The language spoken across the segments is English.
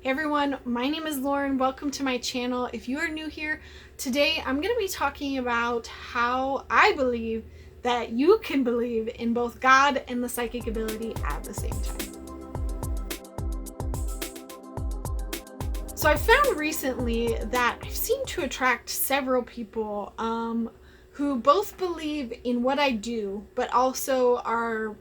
Hey everyone, my name is Lauren. Welcome to my channel. If you are new here, today I'm going to be talking about how I believe that you can believe in both God and the psychic ability at the same time. So I found recently that I seem to attract several people who both believe in what I do, but also are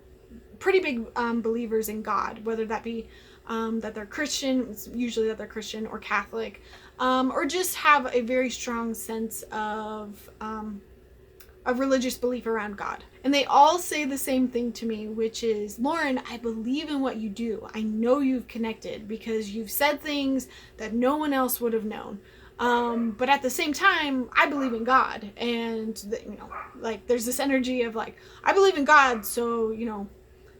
pretty big believers in God, whether that be that they're Christian, it's usually that they're Christian or Catholic, or just have a very strong sense of religious belief around God. And they all say the same thing to me, which is, Lauren, I believe in what you do. I know you've connected because you've said things that no one else would have known. But at the same time, I believe in God. And, there's this energy of I believe in God, so,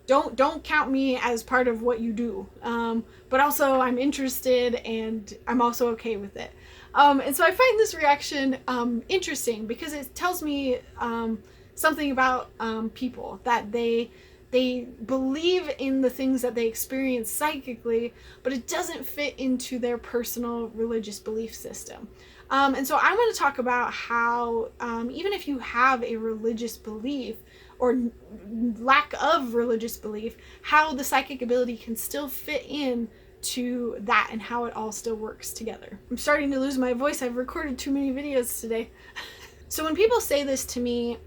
don't count me as part of what you do. But also I'm interested and I'm also okay with it. And so I find this reaction interesting because it tells me something about people, that they believe in the things that they experience psychically, but it doesn't fit into their personal religious belief system. And so I want to talk about how even if you have a religious belief or lack of religious belief, how the psychic ability can still fit in to that and how it all still works together. I'm starting to lose my voice. I've recorded too many videos today. So when people say this to me,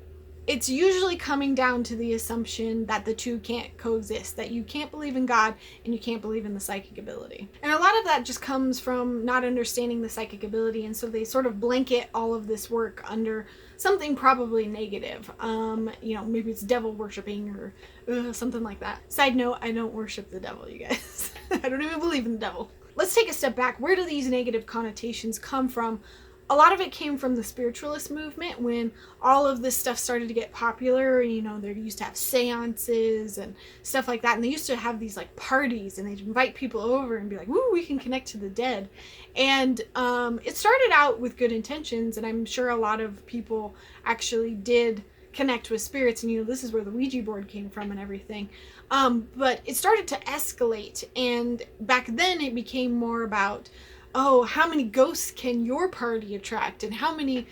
it's usually coming down to the assumption that the two can't coexist, that you can't believe in God and you can't believe in the psychic ability. And a lot of that just comes from not understanding the psychic ability, and so they sort of blanket all of this work under something probably negative. Maybe it's devil worshiping or something like that. Side note, I don't worship the devil, you guys. I don't even believe in the devil. Let's take a step back. Where do these negative connotations come from? A lot of it came from the spiritualist movement when all of this stuff started to get popular. They used to have seances and stuff like that. And they used to have these parties, and they'd invite people over and be like, woo, we can connect to the dead. And it started out with good intentions. And I'm sure a lot of people actually did connect with spirits. And, this is where the Ouija board came from and everything. But it started to escalate. And back then it became more about, oh, how many ghosts can your party attract, and how much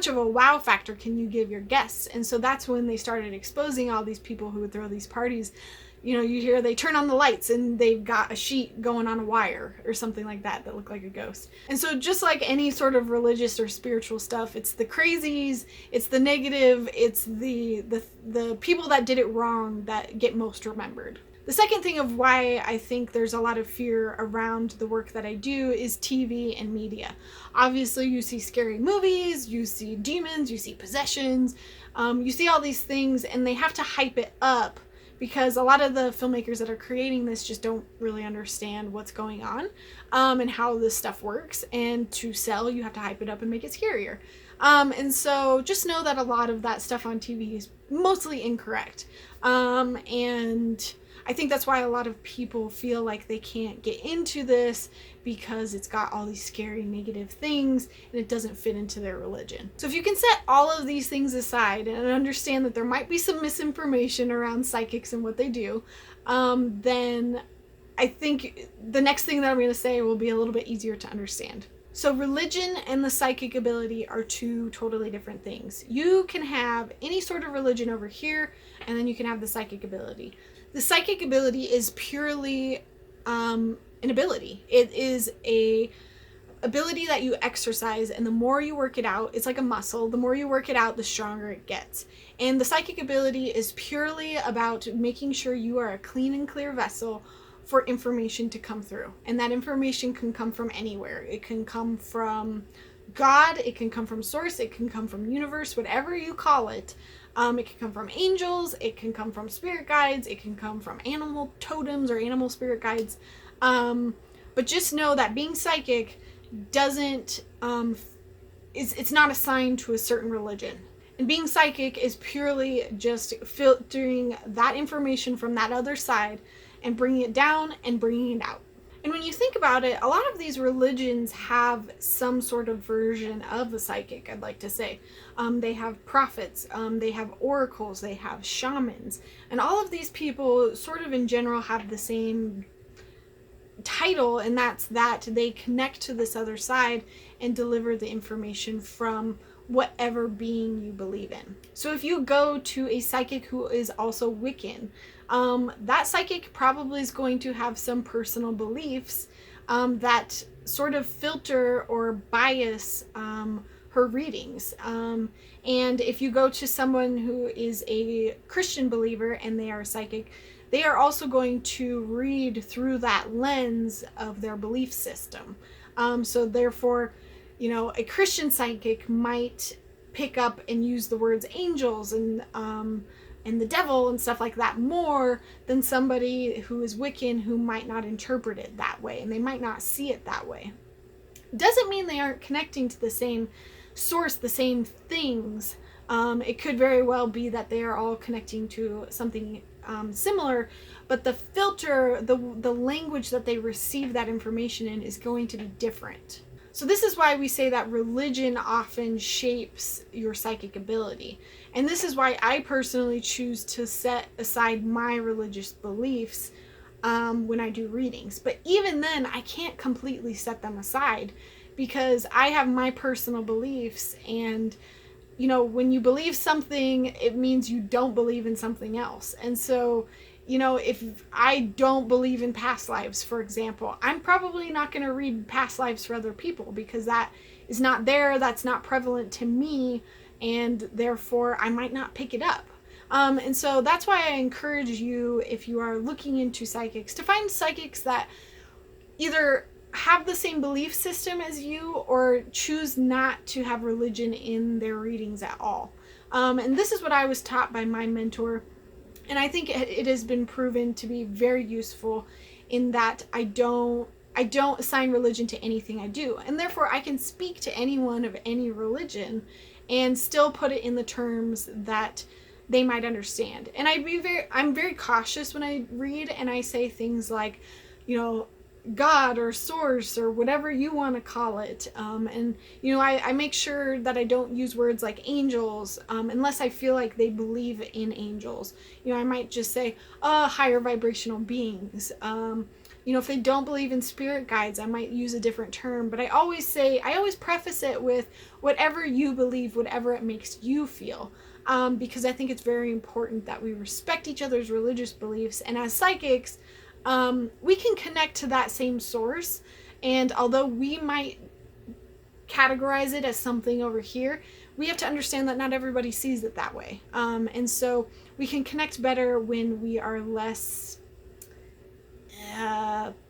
of a wow factor can you give your guests? And so that's when they started exposing all these people who would throw these parties. You hear they turn on the lights and they've got a sheet going on a wire or something like that look like a ghost. And so just like any sort of religious or spiritual stuff, it's the crazies, it's the negative, it's the people that did it wrong that get most remembered. The second thing of why I think there's a lot of fear around the work that I do is TV and media. Obviously, you see scary movies, you see demons, you see possessions, you see all these things, and they have to hype it up because a lot of the filmmakers that are creating this just don't really understand what's going on and how this stuff works. And to sell, you have to hype it up and make it scarier. And so just know that a lot of that stuff on TV is mostly incorrect. And I think that's why a lot of people feel like they can't get into this, because it's got all these scary negative things and it doesn't fit into their religion. So if you can set all of these things aside and understand that there might be some misinformation around psychics and what they do, then I think the next thing that I'm going to say will be a little bit easier to understand. So religion and the psychic ability are two totally different things. You can have any sort of religion over here, and then you can have the psychic ability. The psychic ability is purely an ability. It is a ability that you exercise, and the more you work it out, it's like a muscle. The more you work it out, the stronger it gets. And the psychic ability is purely about making sure you are a clean and clear vessel for information to come through. And that information can come from anywhere. It can come from God, it can come from source, it can come from universe, whatever you call it. It can come from angels, it can come from spirit guides, it can come from animal totems or animal spirit guides. But just know that being psychic doesn't, it's not assigned to a certain religion. And being psychic is purely just filtering that information from that other side and bringing it down and bringing it out. And when you think about it, a lot of these religions have some sort of version of a psychic, I'd like to say. They have prophets, they have oracles, they have shamans. And all of these people sort of in general have the same title, and that's that they connect to this other side and deliver the information from whatever being you believe in. So if you go to a psychic who is also Wiccan, that psychic probably is going to have some personal beliefs that sort of filter or bias her readings. And if you go to someone who is a Christian believer and they are psychic, they are also going to read through that lens of their belief system. So therefore, a Christian psychic might pick up and use the words angels and the devil and stuff like that more than somebody who is Wiccan, who might not interpret it that way, and they might not see it that way. Doesn't mean they aren't connecting to the same source, the same things. It could very well be that they are all connecting to something similar, but the filter, the language that they receive that information in is going to be different. So this is why we say that religion often shapes your psychic ability. And this is why I personally choose to set aside my religious beliefs when I do readings. But even then, I can't completely set them aside because I have my personal beliefs, and when you believe something, it means you don't believe in something else. And so, if I don't believe in past lives, for example, I'm probably not going to read past lives for other people because that is not there, that's not prevalent to me, and therefore I might not pick it up. And so that's why I encourage you, if you are looking into psychics, to find psychics that either have the same belief system as you or choose not to have religion in their readings at all. And this is what I was taught by my mentor. And I think it has been proven to be very useful in that I don't assign religion to anything I do. And therefore I can speak to anyone of any religion and still put it in the terms that they might understand. And I'm very cautious when I read and I say things like, God or source or whatever you want to call it. And I make sure that I don't use words like angels unless I feel like they believe in angels. I might just say higher vibrational beings. If they don't believe in spirit guides, I might use a different term. But I always preface it with whatever you believe, whatever it makes you feel. Because I think it's very important that we respect each other's religious beliefs. And as psychics, we can connect to that same source, and although we might categorize it as something over here, we have to understand that not everybody sees it that way. And so we can connect better when we are less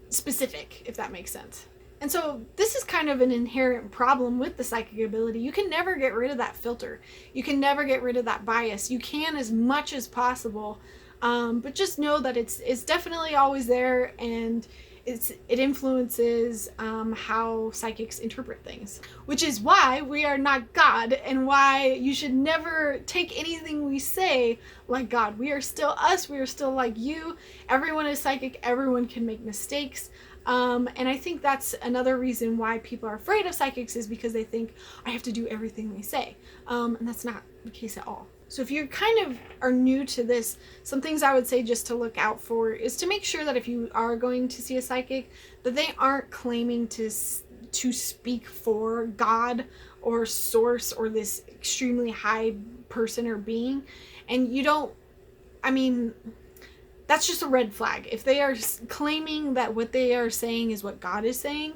specific, if that makes sense. And so this is kind of an inherent problem with the psychic ability. You can never get rid of that filter. You can never get rid of that bias. You can as much as possible. But just know that it's definitely always there, and it influences how psychics interpret things, which is why we are not God, and why you should never take anything we say like God. We are still us. We are still like you. Everyone is psychic. Everyone can make mistakes. And I think that's another reason why people are afraid of psychics, is because they think I have to do everything they say. And that's not the case at all. So if you kind of are new to this, some things I would say just to look out for is to make sure that if you are going to see a psychic, that they aren't claiming to speak for God or source or this extremely high person or being. And that's just a red flag. If they are claiming that what they are saying is what God is saying,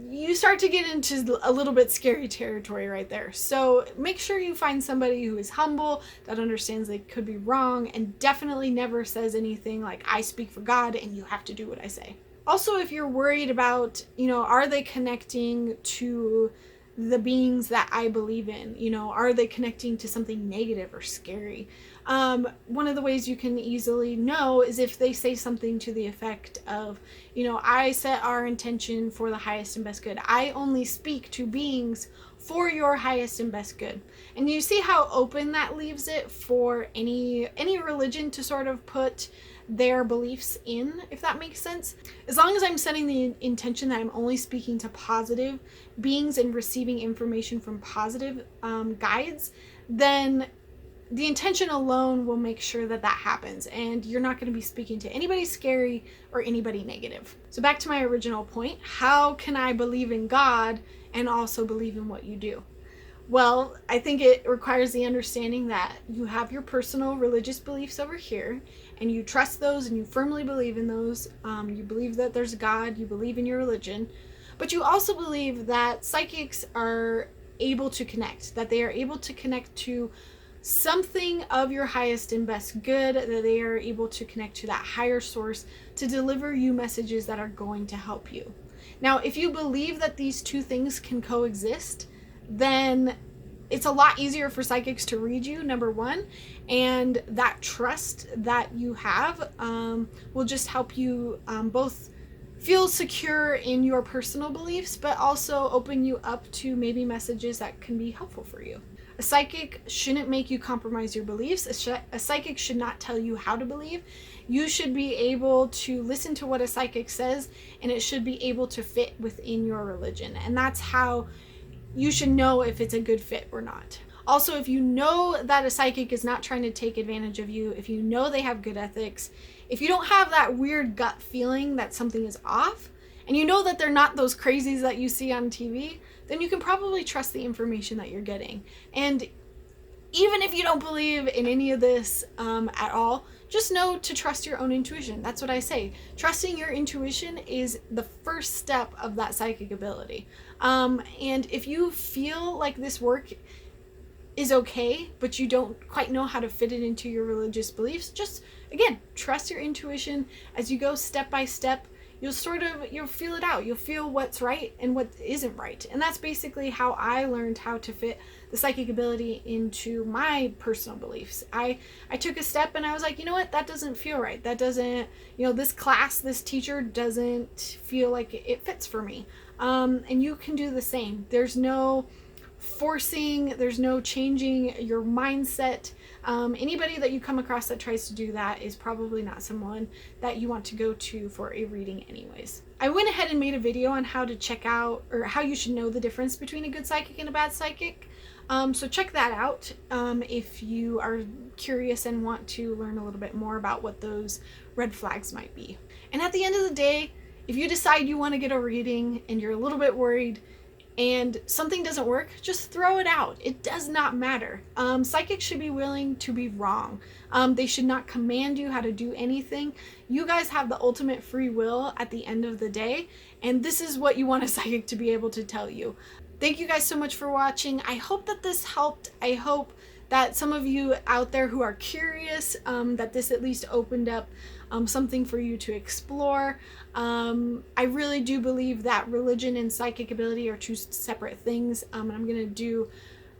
you start to get into a little bit scary territory right there. So make sure you find somebody who is humble, that understands they could be wrong, and definitely never says anything like, I speak for God and you have to do what I say. Also, if you're worried about, are they connecting to the beings that I believe in? Are they connecting to something negative or scary? One of the ways you can easily know is if they say something to the effect of, I set our intention for the highest and best good. I only speak to beings for your highest and best good. And you see how open that leaves it for any religion to sort of put their beliefs in, if that makes sense. As long as I'm setting the intention that I'm only speaking to positive beings and receiving information from positive guides, then the intention alone will make sure that that happens, and you're not going to be speaking to anybody scary or anybody negative. So back to my original point, how can I believe in God and also believe in what you do? Well, I think it requires the understanding that you have your personal religious beliefs over here, and you trust those and you firmly believe in those. You believe that there's God, you believe in your religion, but you also believe that psychics are able to connect, that they are able to connect to something of your highest and best good, that they are able to connect to that higher source to deliver you messages that are going to help you. Now, if you believe that these two things can coexist, then it's a lot easier for psychics to read you, number one, and that trust that you have will just help you both feel secure in your personal beliefs, but also open you up to maybe messages that can be helpful for you. A psychic shouldn't make you compromise your beliefs. A psychic should not tell you how to believe. You should be able to listen to what a psychic says, and it should be able to fit within your religion. And that's how you should know if it's a good fit or not. Also, if you know that a psychic is not trying to take advantage of you, if you know they have good ethics, if you don't have that weird gut feeling that something is off, and you know that they're not those crazies that you see on TV, then you can probably trust the information that you're getting. And even if you don't believe in any of this at all, just know to trust your own intuition. That's what I say. Trusting your intuition is the first step of that psychic ability. And if you feel like this work is okay, but you don't quite know how to fit it into your religious beliefs, just, again, trust your intuition. As you go step by step, you'll feel it out. You'll feel what's right and what isn't right. And that's basically how I learned how to fit the psychic ability into my personal beliefs. I took a step and I was like, you know what, that doesn't feel right. That doesn't, this class, this teacher doesn't feel like it fits for me. And you can do the same. There's no forcing, there's no changing your mindset. Anybody that you come across that tries to do that is probably not someone that you want to go to for a reading anyways. I went ahead and made a video on how to check out, or how you should know the difference between a good psychic and a bad psychic. So check that out if you are curious and want to learn a little bit more about what those red flags might be. And at the end of the day, if you decide you want to get a reading and you're a little bit worried and something doesn't work, just throw it out. It does not matter. Psychics should be willing to be wrong. They should not command you how to do anything. You guys have the ultimate free will at the end of the day, and this is what you want a psychic to be able to tell you. Thank you guys so much for watching. I hope that this helped. I hope that some of you out there who are curious, that this at least opened up something for you to explore. I really do believe that religion and psychic ability are two separate things, and I'm going to do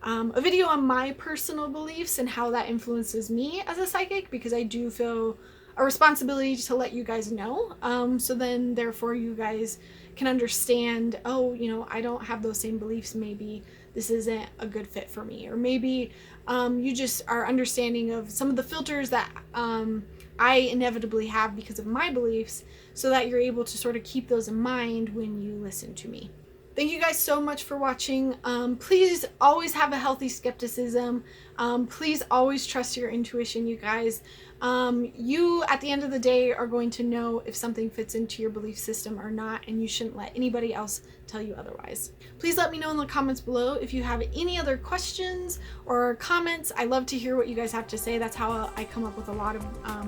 a video on my personal beliefs and how that influences me as a psychic, because I do feel a responsibility to let you guys know, so then therefore you guys can understand, oh, I don't have those same beliefs, maybe this isn't a good fit for me, or maybe you just are understanding of some of the filters that I inevitably have because of my beliefs, so that you're able to sort of keep those in mind when you listen to me. Thank you guys so much for watching. Please always have a healthy skepticism. Please always trust your intuition, you guys. You, at the end of the day, are going to know if something fits into your belief system or not, and you shouldn't let anybody else tell you otherwise. Please let me know in the comments below if you have any other questions or comments. I love to hear what you guys have to say. That's how I come up with a lot of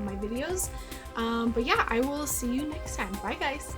my videos. But yeah, I will see you next time. Bye, guys.